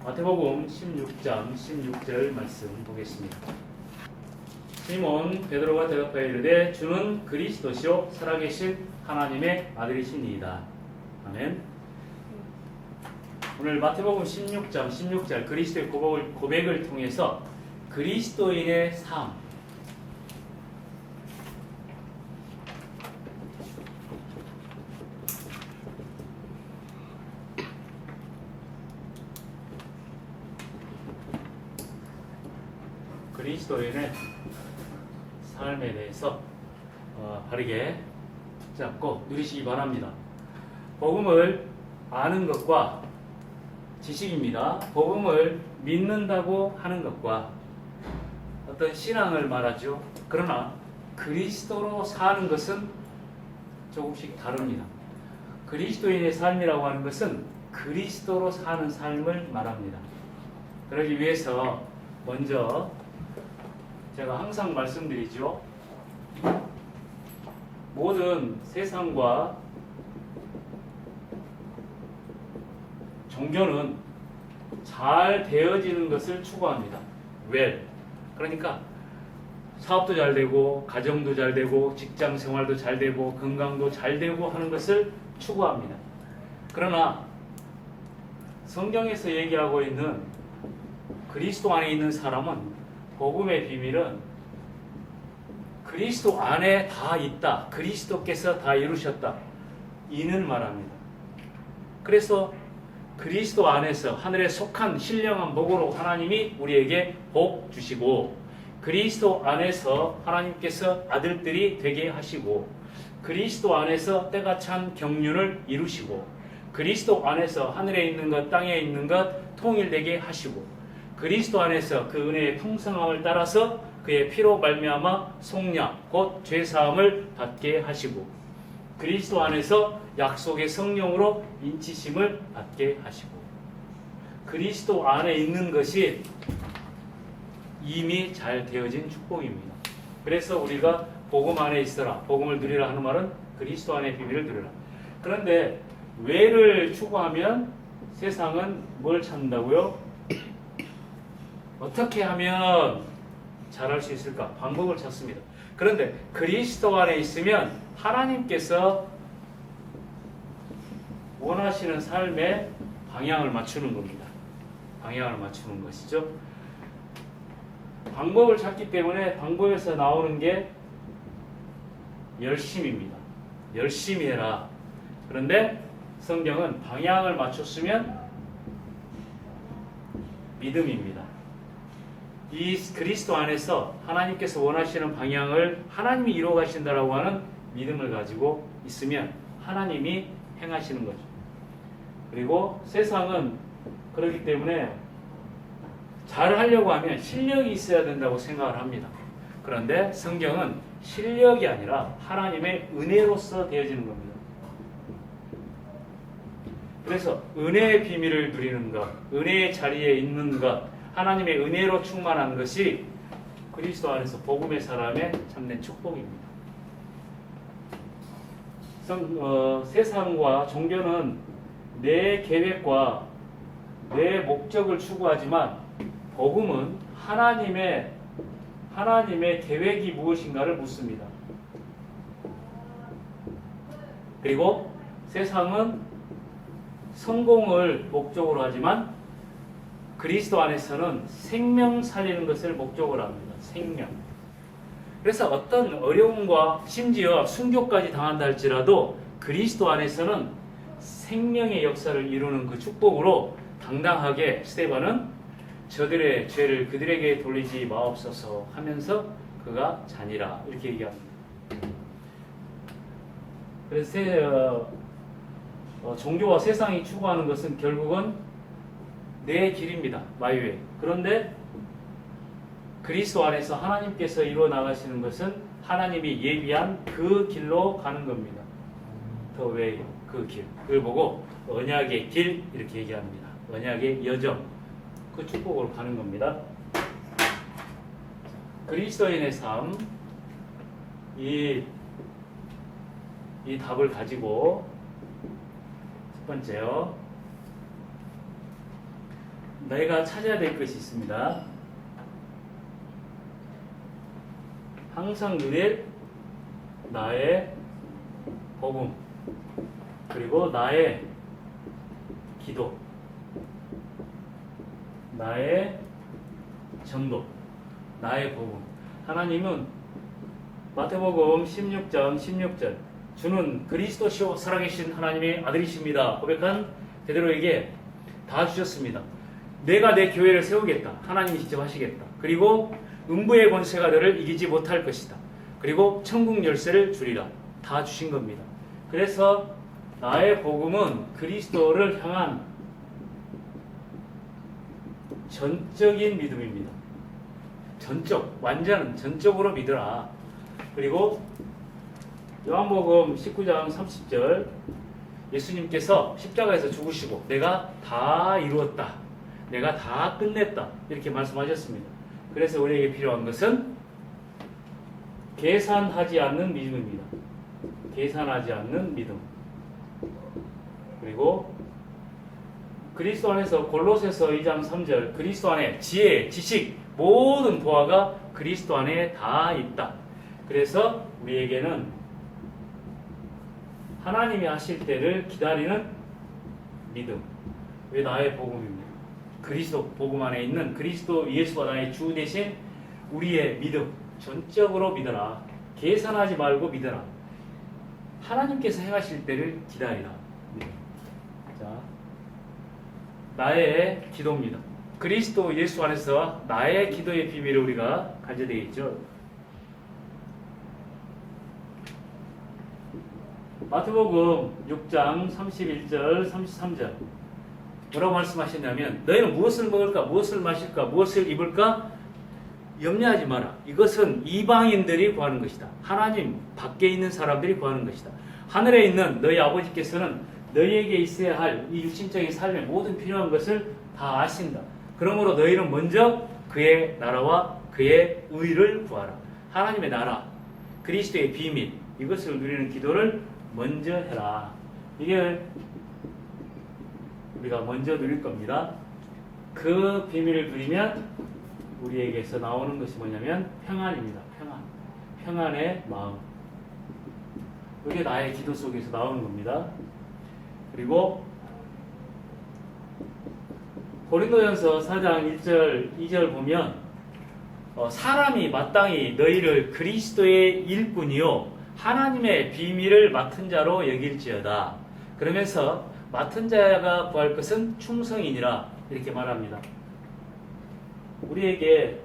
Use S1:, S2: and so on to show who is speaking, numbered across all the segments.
S1: 마태복음 16장 16절 말씀 보겠습니다. 시몬 베드로가 대답하여 이르되 주는 그리스도시요 살아계신 하나님의 아들이시니이다. 아멘. 오늘 마태복음 16장 16절 그리스도의 고백을 통해서 그리스도인의 삶, 그리스도인의 삶에 대해서 바르게 붙잡고 누리시기 바랍니다. 복음을 아는 것과 지식입니다. 복음을 믿는다고 하는 것과 어떤 신앙을 말하죠. 그러나 그리스도로 사는 것은 조금씩 다릅니다. 그리스도인의 삶이라고 하는 것은 그리스도로 사는 삶을 말합니다. 그러기 위해서 먼저 제가 항상 말씀드리죠. 모든 세상과 종교는 잘 되어지는 것을 추구합니다. 왜? 그러니까 사업도 잘 되고 가정도 잘 되고 직장 생활도 잘 되고 건강도 잘 되고 하는 것을 추구합니다. 그러나 성경에서 얘기하고 있는 그리스도 안에 있는 사람은 복음의 비밀은 그리스도 안에 다 있다. 그리스도께서 다 이루셨다. 이는 말합니다. 그래서 그리스도 안에서 하늘에 속한 신령한 복으로 하나님이 우리에게 복 주시고 그리스도 안에서 하나님께서 아들들이 되게 하시고 그리스도 안에서 때가 찬 경륜을 이루시고 그리스도 안에서 하늘에 있는 것 땅에 있는 것 통일되게 하시고 그리스도 안에서 그 은혜의 풍성함을 따라서 그의 피로 말미암아 속량 곧 죄사함을 받게 하시고 그리스도 안에서 약속의 성령으로 인치심을 받게 하시고 그리스도 안에 있는 것이 이미 잘 되어진 축복입니다. 그래서 우리가 복음 안에 있어라, 복음을 누리라 하는 말은 그리스도 안의 비밀을 누리라. 그런데 외를 추구하면 세상은 뭘 찾는다고요? 어떻게 하면 잘할 수 있을까? 방법을 찾습니다. 그런데 그리스도 안에 있으면 하나님께서 원하시는 삶의 방향을 맞추는 겁니다. 방향을 맞추는 것이죠. 방법을 찾기 때문에 방법에서 나오는 게 열심입니다. 열심히 해라. 그런데 성경은 방향을 맞췄으면 믿음입니다. 이 그리스도 안에서 하나님께서 원하시는 방향을 하나님이 이루어 가신다라고 하는 믿음을 가지고 있으면 하나님이 행하시는 거죠. 그리고 세상은 그렇기 때문에 잘 하려고 하면 실력이 있어야 된다고 생각을 합니다. 그런데 성경은 실력이 아니라 하나님의 은혜로서 되어지는 겁니다. 그래서 은혜의 비밀을 누리는 것, 은혜의 자리에 있는 것, 하나님의 은혜로 충만한 것이 그리스도 안에서 복음의 사람의 참된 축복입니다. 세상과 종교는 내 계획과 내 목적을 추구하지만 복음은 하나님의 계획이 무엇인가를 묻습니다. 그리고 세상은 성공을 목적으로 하지만 그리스도 안에서는 생명 살리는 것을 목적으로 합니다. 생명. 그래서 어떤 어려움과 심지어 순교까지 당한다 할지라도 그리스도 안에서는 생명의 역사를 이루는 그 축복으로 당당하게 스데반은 저들의 죄를 그들에게 돌리지 마옵소서 하면서 그가 자니라 이렇게 얘기합니다. 그래서 종교와 세상이 추구하는 것은 결국은 내 길입니다. 마이웨이. 그런데 그리스도 안에서 하나님께서 이루어 나가시는 것은 하나님이 예비한 그 길로 가는 겁니다. The way, 그 길. 그걸 보고 언약의 길 이렇게 얘기합니다. 언약의 여정, 그 축복으로 가는 겁니다. 그리스도인의 삶, 이 답을 가지고 첫 번째요. 내가 찾아야 될 것이 있습니다. 항상 누릴 나의 복음, 그리고 나의 기도, 나의 전도, 나의 복음. 하나님은 마태복음 16장 16절 주는 그리스도시요 살아계신 하나님의 아들이십니다 고백한 베드로에게 다 주셨습니다. 내가 내 교회를 세우겠다. 하나님이 직접 하시겠다. 그리고 음부의 권세가 너를 이기지 못할 것이다. 그리고 천국 열쇠를 주리라. 다 주신 겁니다. 그래서 나의 복음은 그리스도를 향한 전적인 믿음입니다. 완전 전적으로 믿으라. 그리고 요한복음 19장 30절 예수님께서 십자가에서 죽으시고 내가 다 이루었다. 내가 다 끝냈다. 이렇게 말씀하셨습니다. 그래서 우리에게 필요한 것은 계산하지 않는 믿음입니다. 계산하지 않는 믿음. 그리고 그리스도 안에서 골로새서 2장 3절 그리스도 안에 지혜, 지식, 모든 보화가 그리스도 안에 다 있다. 그래서 우리에게는 하나님이 하실 때를 기다리는 믿음. 왜 나의 복음입니다. 그리스도 복음 안에 있는 그리스도 예수가 나의 주 대신 우리의 믿음. 전적으로 믿어라. 계산하지 말고 믿어라. 하나님께서 행하실 때를 기다리라. 자, 나의 기도입니다. 그리스도 예수 안에서 나의 기도의 비밀을 우리가 가져야 되겠죠. 마태복음 6장 31절 33절 뭐라고 말씀하셨냐면 너희는 무엇을 먹을까 무엇을 마실까 무엇을 입을까 염려하지 마라. 이것은 이방인들이 구하는 것이다. 하나님 밖에 있는 사람들이 구하는 것이다. 하늘에 있는 너희 아버지께서는 너희에게 있어야 할 이 육신적인 삶의 모든 필요한 것을 다 아신다. 그러므로 너희는 먼저 그의 나라와 그의 의를 구하라. 하나님의 나라, 그리스도의 비밀, 이것을 누리는 기도를 먼저 해라. 이게 우리가 먼저 누릴 겁니다. 그 비밀을 누리면 우리에게서 나오는 것이 뭐냐면 평안입니다. 평안의 마음. 이게 나의 기도 속에서 나오는 겁니다. 그리고 고린도전서 4장 1절 2절 보면 사람이 마땅히 너희를 그리스도의 일꾼이요 하나님의 비밀을 맡은 자로 여길지어다. 그러면서 맡은 자가 구할 것은 충성이니라 이렇게 말합니다. 우리에게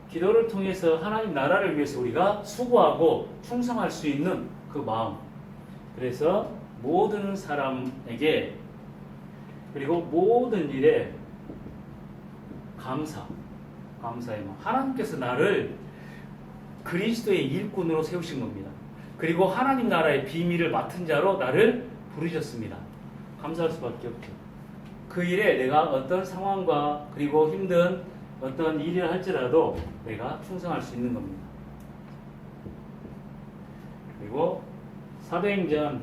S1: 기도를 통해서 하나님 나라를 위해서 우리가 수고하고 충성할 수 있는 그 마음. 그래서 모든 사람에게 그리고 모든 일에 감사의 마음. 하나님께서 나를 그리스도의 일꾼으로 세우신 겁니다. 그리고 하나님 나라의 비밀을 맡은 자로 나를 부르셨습니다. 감사할 수밖에 없죠. 그 일에 내가 어떤 상황과 그리고 힘든 어떤 일을 할지라도 내가 충성할 수 있는 겁니다. 그리고 사도행전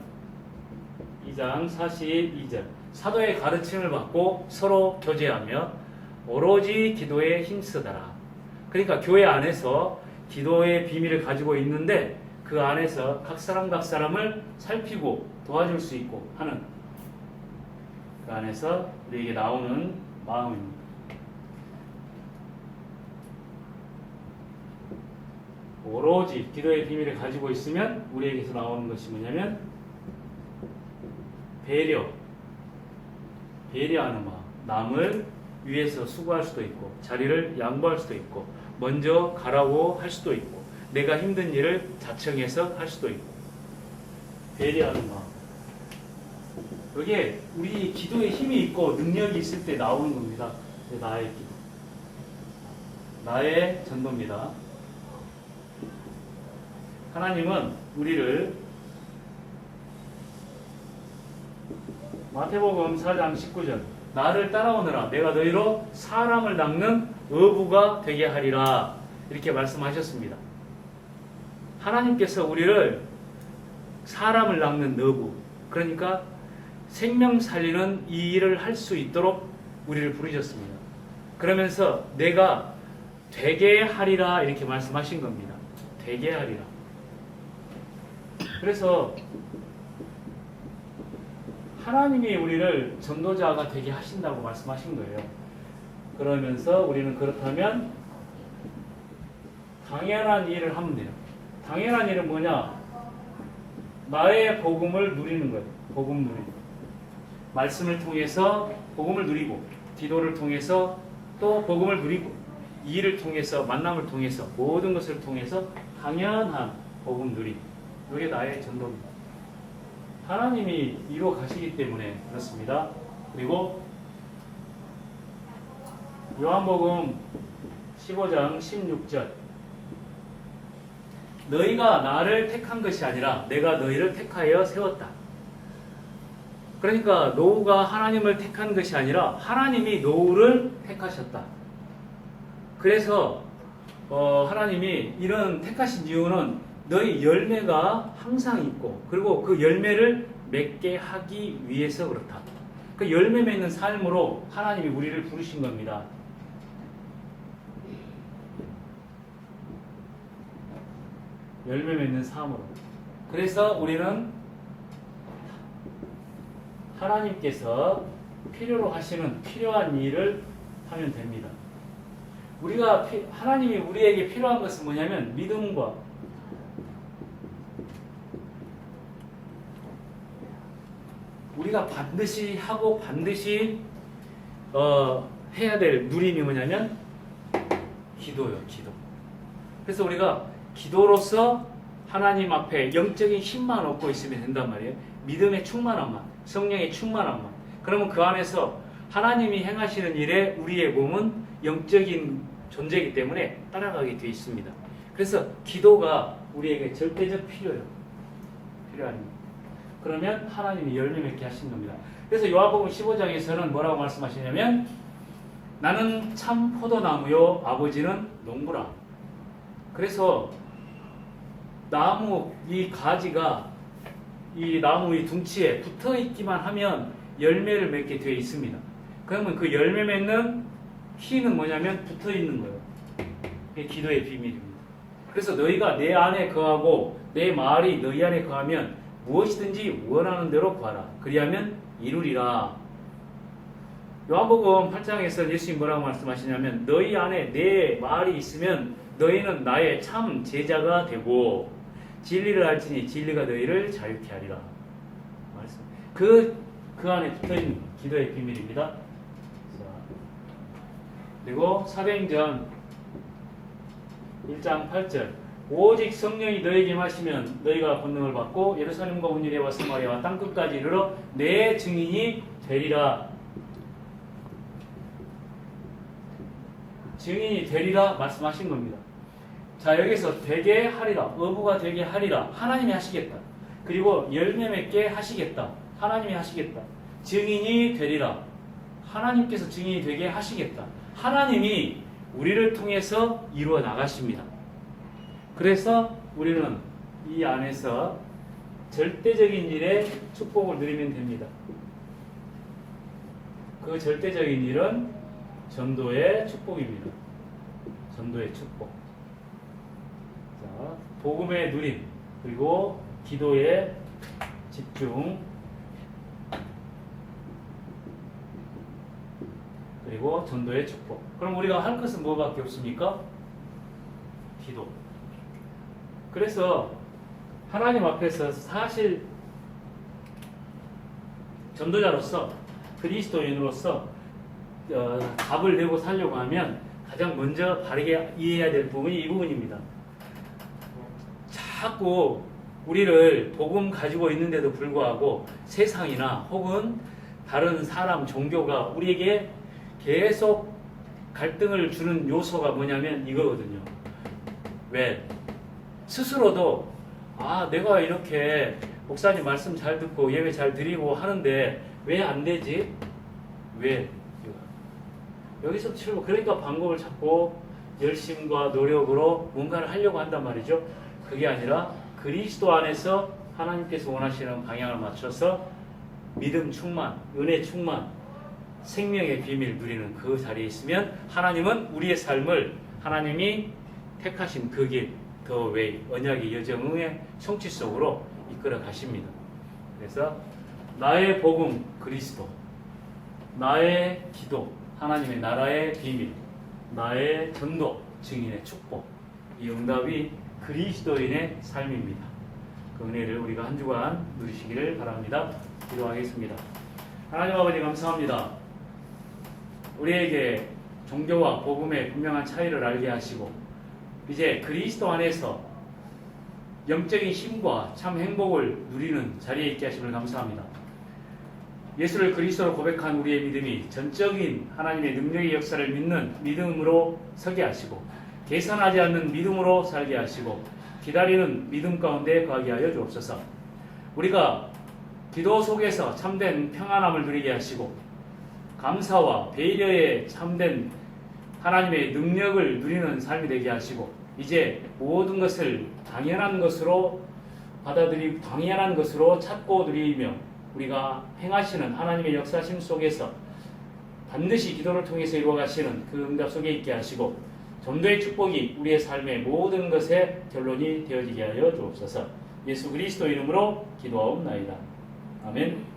S1: 2장 42절 사도의 가르침을 받고 서로 교제하며 오로지 기도에 힘쓰더라. 그러니까 교회 안에서 기도의 비밀을 가지고 있는데 그 안에서 각 사람을 살피고 도와줄 수 있고 하는 그 안에서 우리에게 나오는 마음입니다. 오로지 기도의 비밀을 가지고 있으면 우리에게서 나오는 것이 뭐냐면 배려하는 마음. 남을 위해서 수고할 수도 있고 자리를 양보할 수도 있고 먼저 가라고 할 수도 있고 내가 힘든 일을 자청해서 할 수도 있고 배려하는 마음. 그게 우리 기도에 힘이 있고 능력이 있을 때 나오는 겁니다. 나의 기도, 나의 전도입니다. 하나님은 우리를 마태복음 4장 19절 나를 따라오너라 내가 너희로 사람을 낚는 어부가 되게 하리라 이렇게 말씀하셨습니다. 하나님께서 우리를 사람을 낚는 어부 그러니까 생명 살리는 이 일을 할 수 있도록 우리를 부르셨습니다. 그러면서 내가 되게 하리라 이렇게 말씀하신 겁니다. 되게 하리라. 그래서 하나님이 우리를 전도자가 되게 하신다고 말씀하신 거예요. 그러면서 우리는 그렇다면 당연한 일을 하면 돼요. 당연한 일은 뭐냐? 나의 복음을 누리는 거예요. 복음 누리는 거. 말씀을 통해서 복음을 누리고, 기도를 통해서 또 복음을 누리고, 일을 통해서, 만남을 통해서, 모든 것을 통해서 당연한 복음 누리고, 이게 나의 전도입니다. 하나님이 이루어 가시기 때문에 그렇습니다. 그리고 요한복음 15장 16절, 너희가 나를 택한 것이 아니라 내가 너희를 택하여 세웠다. 그러니까 노우가 하나님을 택한 것이 아니라 하나님이 노우를 택하셨다. 그래서 하나님이 이런 택하신 이유는 너희 열매가 항상 있고, 그리고 그 열매를 맺게 하기 위해서 그렇다. 그 열매 맺는 삶으로 하나님이 우리를 부르신 겁니다. 열매 맺는 삶으로. 그래서 우리는 하나님께서 필요로 하시는 필요한 일을 하면 됩니다. 하나님이 우리에게 필요한 것은 뭐냐면 믿음과 우리가 반드시 하고 반드시 해야 될 누림이 뭐냐면 기도요, 기도. 그래서 우리가 기도로서 하나님 앞에 영적인 힘만 얻고 있으면 된단 말이에요. 믿음의 충만함만, 성령의 충만함만. 그러면 그 안에서 하나님이 행하시는 일에 우리의 몸은 영적인 존재이기 때문에 따라가게 되어 있습니다. 그래서 기도가 우리에게 절대적 필요해요. 필요합니다. 그러면 하나님이 열매 맺게 하신 겁니다. 그래서 요한복음 15장에서는 뭐라고 말씀하시냐면 나는 참 포도나무요 아버지는 농부라. 그래서 나무 이 가지가 이 나무 이 둥치에 붙어 있기만 하면 열매를 맺게 되어 있습니다. 그러면 그 열매 맺는 키는 뭐냐면 붙어 있는 거예요. 그게 기도의 비밀입니다. 그래서 너희가 내 안에 거하고 내 말이 너희 안에 거하면 무엇이든지 원하는 대로 구하라. 그리하면 이루리라. 요한복음 8장에서 예수님 뭐라고 말씀하시냐면 너희 안에 내 말이 있으면 너희는 나의 참 제자가 되고 진리를 알지니 진리가 너희를 자유케 하리라. 말씀. 그 안에 붙어있는 기도의 비밀입니다. 그리고 사도행전 1장 8절 오직 성령이 너희에게 임하시면 너희가 권능을 받고 예루살렘과 온 유대와 사마리아와 땅끝까지 이르러 내 증인이 되리라. 증인이 되리라 말씀하신 겁니다. 자, 여기서 되게 하리라, 어부가 되게 하리라, 하나님이 하시겠다. 그리고 열매 맺게 하시겠다, 하나님이 하시겠다. 증인이 되리라, 하나님께서 증인이 되게 하시겠다. 하나님이 우리를 통해서 이루어 나가십니다. 그래서 우리는 이 안에서 절대적인 일의 축복을 누리면 됩니다. 그 절대적인 일은 전도의 축복입니다. 전도의 축복. 자, 복음의 누림, 그리고 기도의 집중, 그리고 전도의 축복. 그럼 우리가 할 것은 뭐밖에 없습니까? 기도. 그래서 하나님 앞에서 사실 전도자로서 그리스도인으로서 답을 내고 살려고 하면 가장 먼저 바르게 이해해야 될 부분이 이 부분입니다. 자꾸 우리를 복음 가지고 있는데도 불구하고 세상이나 혹은 다른 사람 종교가 우리에게 계속 갈등을 주는 요소가 뭐냐면 이거거든요. 왜? 스스로도 내가 이렇게 목사님 말씀 잘 듣고 예배 잘 드리고 하는데 왜 안 되지? 왜? 여기서 출발. 그러니까 방법을 찾고 열심과 노력으로 뭔가를 하려고 한단 말이죠. 그게 아니라 그리스도 안에서 하나님께서 원하시는 방향을 맞춰서 믿음 충만, 은혜 충만, 생명의 비밀 누리는 그 자리에 있으면 하나님은 우리의 삶을 하나님이 택하신 그 길, 더 웨이, 언약의 여정의 성취 속으로 이끌어 가십니다. 그래서 나의 복음 그리스도, 나의 기도 하나님의 나라의 비밀, 나의 전도 증인의 축복, 이 응답이 그리스도인의 삶입니다. 그 은혜를 우리가 한 주간 누리시기를 바랍니다. 기도하겠습니다. 하나님 아버지 감사합니다. 우리에게 종교와 복음의 분명한 차이를 알게 하시고 이제 그리스도 안에서 영적인 힘과 참 행복을 누리는 자리에 있게 하심을 감사합니다. 예수를 그리스도로 고백한 우리의 믿음이 전적인 하나님의 능력의 역사를 믿는 믿음으로 서게 하시고 계산하지 않는 믿음으로 살게 하시고 기다리는 믿음 가운데 거하게 하여 주옵소서. 우리가 기도 속에서 참된 평안함을 누리게 하시고 감사와 배려에 참된 하나님의 능력을 누리는 삶이 되게 하시고 이제 모든 것을 당연한 것으로 받아들이고 당연한 것으로 찾고 누리며 우리가 행하시는 하나님의 역사심 속에서 반드시 기도를 통해서 이루어가시는 그 응답 속에 있게 하시고 전도의 축복이 우리의 삶의 모든 것의 결론이 되어지게 하여 주옵소서. 예수 그리스도 이름으로 기도하옵나이다. 아멘.